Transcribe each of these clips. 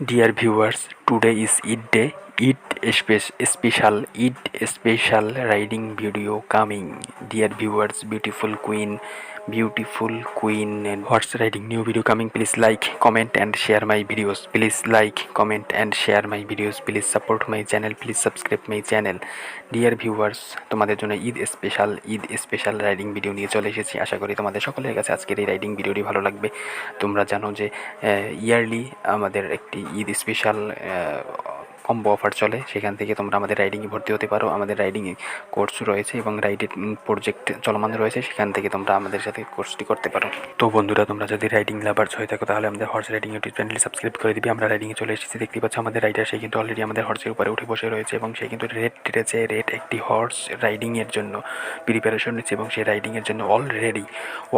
Dear viewers, today is Eid Day. Eid special riding video coming. Dear viewers, beautiful queen and horse riding new video coming. Please like, comment and share my videos. Please like, comment and share my videos. Please support my channel. Please subscribe my channel. Dear viewers, তোমাদের জন্য Eid special riding video নিয়ে চলে এসেছি। আশা করি তোমাদের সকলের কাছে আজকের এই রাইডিং ভিডিওটি ভালো লাগবে। তোমরা জানো যে ইয়ারলি আমাদের একটি ঈদ স্পেশাল কম্বো অফার চলে, সেখান থেকে তোমরা আমাদের রাইডিংয়ে ভর্তি হতে পারো। আমাদের রাইডিংয়ে কোর্স রয়েছে এবং রাইডিং প্রজেক্ট চলমান রয়েছে, সেখান থেকে তোমরা আমাদের সাথে কোর্সটি করতে পারো। তো বন্ধুরা, তোমরা যদি রাইডিং লাভার্স হয়ে থাকো তাহলে আমাদের হর্স রাইডিং ইউটিউব চ্যানেলটি সাবস্ক্রাইব করে দিবি। আমরা রাইডিংয়ে চলে এসেছি, দেখতে পাচ্ছ আমাদের রাইডার সে কিন্তু অলরেডি আমাদের হর্সের উপরে উঠে বসে রয়েছে এবং সে কিন্তু রেট একটি হর্স রাইডিংয়ের জন্য প্রিপারেশন নিচ্ছে এবং সেই রাইডিংয়ের জন্য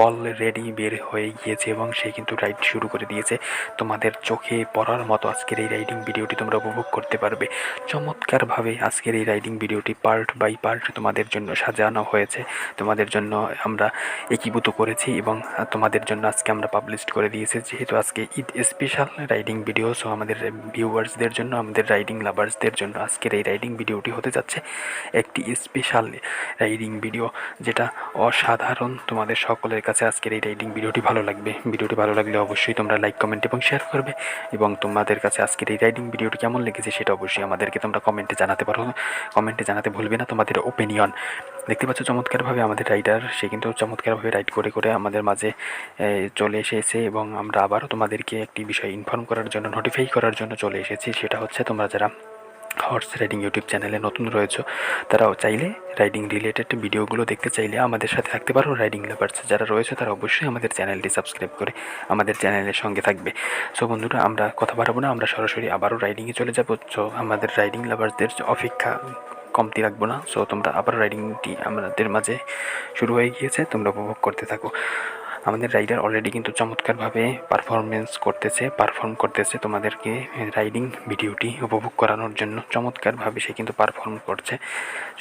অলরেডি বের হয়ে গিয়েছে এবং সে কিন্তু রাইড শুরু করে দিয়েছে। তোমাদের চোখে পড়ার মতো আজকের এই রাইডিং ভিডিওটি তোমরা উপভোগ করতে পারবে চমৎকারভাবে। আজকের এই রাইডিং ভিডিওটি পার্ট বাই পার্ট তোমাদের জন্য সাজানো হয়েছে, তোমাদের জন্য আমরা একীভূত করেছি এবং তোমাদের জন্য আজকে আমরা পাবলিশ করে দিয়েছি। যেহেতু আজকে Eid special riding video, so আমাদের ভিউয়ার্সদের জন্য, আমাদের রাইডিং লাভার্সদের জন্য আজকের এই রাইডিং ভিডিওটি হতে যাচ্ছে একটি স্পেশাল রাইডিং ভিডিও, যেটা অসাধারণ। তোমাদের সকলের কাছে আজকের এই রাইডিং ভিডিওটি ভালো লাগবে। ভিডিওটি ভালো লাগলে অবশ্যই তোমরা লাইক, কমেন্ট এবং শেয়ার করবে এবং তোমাদের কাছে আজকের এই রাইডিং ভিডিওটি কেমন লেগেছে সেটা অবশ্যই আমাদেরকে তোমরা কমেন্টে জানাতে পারো। কমেন্টে জানাতে ভুলবে না তোমাদের ওপিনিয়ন। দেখতে পাচ্ছ চমৎকারভাবে আমাদের রাইডার সে কিন্তু চমৎকারভাবে রাইড করে করে আমাদের মাঝে চলে এসেছে এবং আমরা আবারও তোমাদেরকে একটি বিষয় ইনফর্ম করার জন্য, নোটিফাই করার জন্য চলে এসেছি। সেটা হচ্ছে, তোমরা যারা হর্স রাইডিং ইউটিউব চ্যানেলে নতুন রয়েছে তারাও চাইলে রাইডিং রিলেটেড ভিডিওগুলো দেখতে চাইলে আমাদের সাথে থাকতে পারো। রাইডিং লাভার্স যারা রয়েছে তারা অবশ্যই আমাদের চ্যানেলটি সাবস্ক্রাইব করে আমাদের চ্যানেলের সঙ্গে থাকবে। সো বন্ধুরা, আমরা কথা বাড়াবো না, আমরা সরাসরি আবারও রাইডিংয়ে চলে যাবো। সো আমাদের রাইডিং লাভার্সদের অপেক্ষা কমতি রাখবো না। সো তোমরা আবার রাইডিংটি আমাদের মাঝে শুরু হয়ে গিয়েছে, তোমরা উপভোগ করতে থাকো। আমাদের রাইডার অলরেডি কিন্তু চমৎকারভাবে পারফর্ম করতেছে তোমাদেরকে রাইডিং ভিডিওটি উপভোগ করানোর জন্য। চমৎকারভাবে সে কিন্তু পারফর্ম করছে।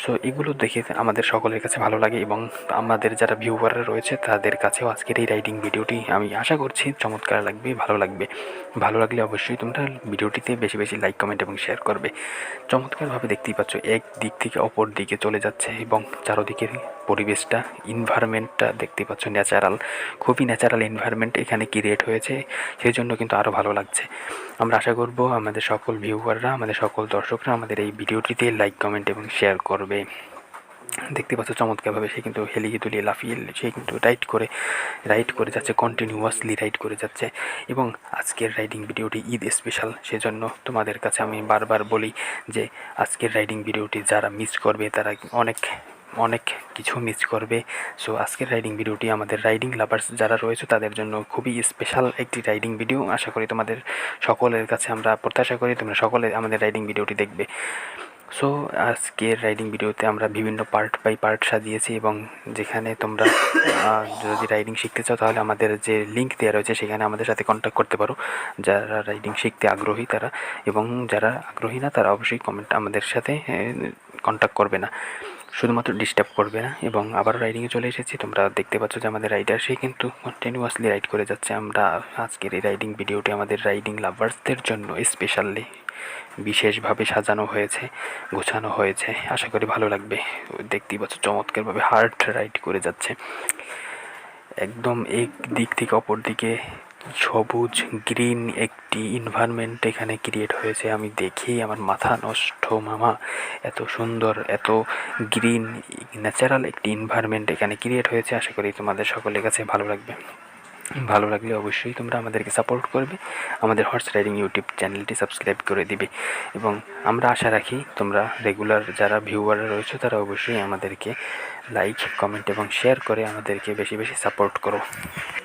সো এগুলো দেখে আমাদের সকলের কাছে ভালো লাগে এবং আমাদের যারা ভিউয়াররা রয়েছে তাদের কাছেও আজকের এই রাইডিং ভিডিওটি আমি আশা করছি চমৎকার লাগবে, ভালো লাগবে। ভালো লাগলে অবশ্যই তোমরা ভিডিওটিতে বেশি বেশি লাইক, কমেন্ট এবং শেয়ার করবে। চমৎকারভাবে দেখতেই পাচ্ছ এক দিক থেকে অপর দিকে চলে যাচ্ছে এবং চারোদিকের পরিবেশটা, এনভায়রনমেন্টটা দেখতে পাচ্ছ ন্যাচারাল, খুবই ন্যাচারাল এনভায়রনমেন্ট এখানে ক্রিয়েট হয়েছে, সেই জন্য কিন্তু আরও ভালো লাগছে। আমরা আশা করব আমাদের সকল ভিউয়াররা, আমাদের সকল দর্শকরা আমাদের এই ভিডিওটিতে লাইক, কমেন্ট এবং শেয়ার করবে। দেখতে পাচ্ছ চমৎকারভাবে সে কিন্তু হেলিয়ে দুলিয়ে লাফিয়ে সে কিন্তু রাইড করে যাচ্ছে, কন্টিনিউয়াসলি রাইড করে যাচ্ছে। এবং আজকের রাইডিং ভিডিওটি ঈদ স্পেশাল, সেজন্য তোমাদের কাছে আমি বারবার বলি যে আজকের রাইডিং ভিডিওটি যারা মিস করবে তারা অনেক কিছু মিস করবে। সো আজকের রাইডিং ভিডিওটি আমাদের রাইডিং লাভার্স যারা রয়েছে তাদের জন্য খুবই স্পেশাল একটি রাইডিং ভিডিও। আশা করি তোমাদের সকলের কাছে আমরা প্রত্যাশা করি তোমরা সকলে আমাদের রাইডিং ভিডিওটি দেখবে। সো আজকের রাইডিং ভিডিওতে আমরা বিভিন্ন পার্ট বাই পার্ট সাজিয়েছি এবং যেখানে তোমরা যদি রাইডিং শিখতে চাও তাহলে আমাদের যে লিঙ্ক দেওয়া রয়েছে সেখানে আমাদের সাথে কন্ট্যাক্ট করতে পারো, যারা রাইডিং শিখতে আগ্রহী তারা। এবং যারা আগ্রহী না তারা অবশ্যই আমাদের সাথে কন্ট্যাক্ট করবে না, শুধুমাত্র ডিস্টার্ব করবে না। এবং আবার রাইডিংয়ে চলে এসেছি, তোমরা দেখতে পাচ্ছ যে আমাদের রাইডার সে কিন্তু কন্টিনিউয়াসলি রাইড করে যাচ্ছে। আমরা আজকের এই রাইডিং ভিডিওটি আমাদের রাইডিং লাভার্সদের জন্য স্পেশালি বিশেষভাবে সাজানো হয়েছে, গোছানো হয়েছে। আশা করি ভালো লাগবে। দেখতেই পাচ্ছ চমৎকারভাবে হার্ট রাইড করে যাচ্ছে একদম এক দিক থেকে অপর দিকে। সবুজ গ্রিন একটি এনভায়রনমেন্ট এখানে ক্রিয়েট হয়েছে, আমি দেখেই আমার মাথা নষ্ট মামা। এত সুন্দর, এত গ্রিন ন্যাচারাল একটি এনভায়রনমেন্ট এখানে ক্রিয়েট হয়েছে। আশা করি তোমাদের সকলের কাছে ভালো লাগবে। ভালো লাগলে অবশ্যই তোমরা আমাদেরকে সাপোর্ট করবে, আমাদের হর্স রাইডিং ইউটিউব চ্যানেলটি সাবস্ক্রাইব করে দিবে এবং আমরা আশা রাখি তোমরা রেগুলার যারা ভিউয়াররা রয়েছে তারা অবশ্যই আমাদেরকে লাইক, কমেন্ট এবং শেয়ার করে আমাদেরকে বেশি বেশি সাপোর্ট করো।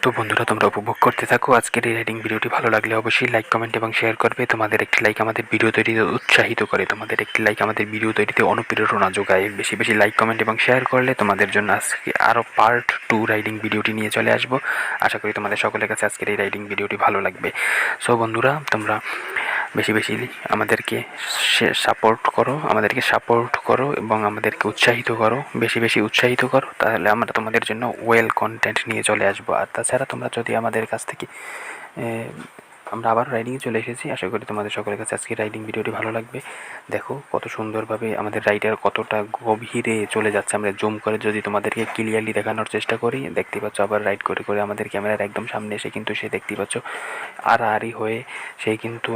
তো বন্ধুরা, তোমরা উপভোগ করতে থাকো আজকের এই রাইডিং ভিডিওটি। ভালো লাগলে অবশ্যই লাইক, কমেন্ট এবং শেয়ার করবে। তোমাদের একটি লাইক আমাদের ভিডিও তৈরিতে উৎসাহিত করে, তোমাদের একটি লাইক আমাদের ভিডিও তৈরিতে অনুপ্রেরণা যোগায়। বেশি বেশি লাইক, কমেন্ট এবং শেয়ার করলে তোমাদের জন্য আজকে আরও পার্ট 2 রাইডিং ভিডিওটি নিয়ে চলে আসবো। আশা করি তোমাদের সকলের কাছে আজকের এই রাইডিং ভিডিওটি ভালো লাগবে। সো বন্ধুরা, তোমরা বেশি বেশি আমাদেরকে সাপোর্ট করো এবং আমাদেরকে উৎসাহিত করো, বেশি বেশি উৎসাহিত করো, তাহলে আমরা তোমাদের জন্য ওয়েল কন্টেন্ট নিয়ে চলে আসবো। আর তাছাড়া তোমরা যদি আমাদের কাছ থেকে আমরা আবার রাইডিংয়ে চলে এসেছি। আশা করি তোমাদের সকলের কাছে আজকের রাইডিং ভিডিওটি ভালো লাগবে। দেখো কত সুন্দরভাবে আমাদের রাইডার কতটা গভীরে চলে যাচ্ছে। আমরা জুম করে যদি তোমাদেরকে ক্লিয়ারলি দেখানোর চেষ্টা করি, দেখতেই পাচ্ছ আবার রাইড করে করে আমাদের ক্যামেরার একদম সামনে এসে কিন্তু সে দেখতেই পাচ্ছ আড়াআড়ি হয়ে সেই কিন্তু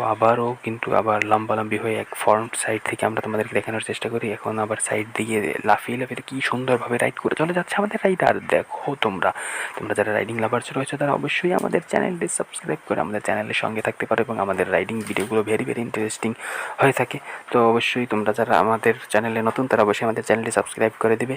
আবার লম্বালম্বি হয়ে এক ফ্রন্ট সাইড থেকে আমরা তোমাদেরকে দেখানোর চেষ্টা করি। এখন আবার সাইড দিয়ে লাফিয়ে লাফিয়ে কী সুন্দরভাবে রাইড করে চলে যাচ্ছে আমাদের রাইডার। দেখো তোমরা যারা রাইডিং লাভার্স রয়েছে তারা অবশ্যই আমাদের চ্যানেলটি সাবস্ক্রাইব করে আমাদের চ্যানেলের সঙ্গে থাকতে পারো এবং আমাদের রাইডিং ভিডিওগুলো ভেরি ভেরি ইন্টারেস্টিং হয়ে থাকে। তো অবশ্যই তোমরা যারা আমাদের চ্যানেলে নতুন তারা অবশ্যই আমাদের চ্যানেলটি সাবস্ক্রাইব করে দিবে।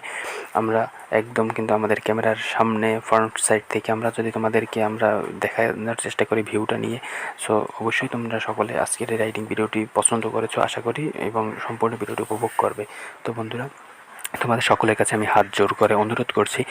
আমরা একদম কিন্তু আমাদের ক্যামেরার সামনে ফ্রন্ট সাইড থেকে আমরা যদি তোমাদেরকে আমরা দেখানোর চেষ্টা করি ভিউটা নিয়ে। সো অবশ্যই তোমরা সকলে আজকের এই রাইডিং ভিডিওটি পছন্দ করেছো আশা করি এবং সম্পূর্ণ ভিডিওটি উপভোগ করবে। তো বন্ধুরা, তোমাদের সকলের কাছে আমি হাত জোর করে অনুরোধ করছি,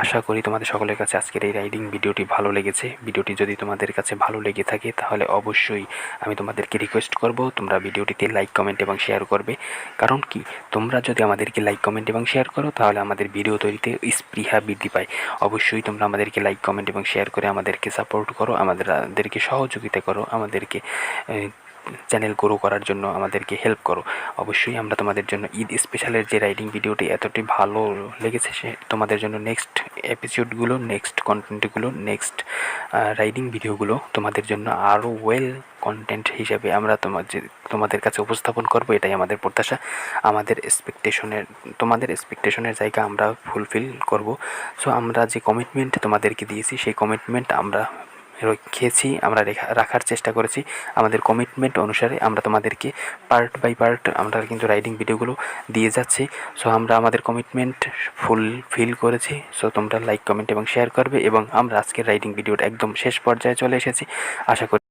আশা করি তোমাদের সকলের কাছে আজকের এই রাইডিং ভিডিওটি ভালো লেগেছে। ভিডিওটি যদি তোমাদের কাছে ভালো লেগে থাকে তাহলে অবশ্যই আমি তোমাদেরকে রিকোয়েস্ট করব তোমরা ভিডিওটিতে লাইক কমেন্ট এবং শেয়ার করবে। কারণ কি, তোমরা যদি আমাদেরকে লাইক কমেন্ট এবং শেয়ার করো তাহলে আমাদের ভিডিও তৈরিতে স্পৃহা বৃদ্ধি পায়। অবশ্যই তোমরা আমাদেরকে লাইক কমেন্ট এবং শেয়ার করে আমাদেরকে সাপোর্ট করো, আমাদেরকে সহযোগিতা করো, আমাদেরকে চ্যানেল গ্রো করার জন্য আমাদেরকে হেল্প করো। অবশ্যই আমরা তোমাদের জন্য ঈদ স্পেশালের যে রাইডিং ভিডিওটি এতটাই ভালো লেগেছে সে তোমাদের জন্য নেক্সট এপিসোডগুলো, নেক্সট কন্টেন্টগুলো, নেক্সট রাইডিং ভিডিওগুলো তোমাদের জন্য আরও ওয়েল কন্টেন্ট হিসেবে আমরা তোমাদের কাছে উপস্থাপন করব, এটাই আমাদের প্রত্যাশা। তোমাদের এক্সপেকটেশনের জায়গা আমরা ফুলফিল করব। সো আমরা যে কমিটমেন্ট তোমাদেরকে দিয়েছি সেই কমিটমেন্ট আমরা রেখেছি, আমরা রাখার চেষ্টা করেছি। আমাদের কমিটমেন্ট অনুসারে আমরা তোমাদেরকে পার্ট বাই পার্ট আমরা কিন্তু রাইডিং ভিডিওগুলো দিয়ে যাচ্ছি। সো আমরা আমাদের কমিটমেন্ট ফুলফিল করেছি। সো তোমরা লাইক কমেন্ট এবং শেয়ার করবে এবং আমরা আজকের রাইডিং ভিডিওটা একদম শেষ পর্যায়ে চলে এসেছি। আশা করি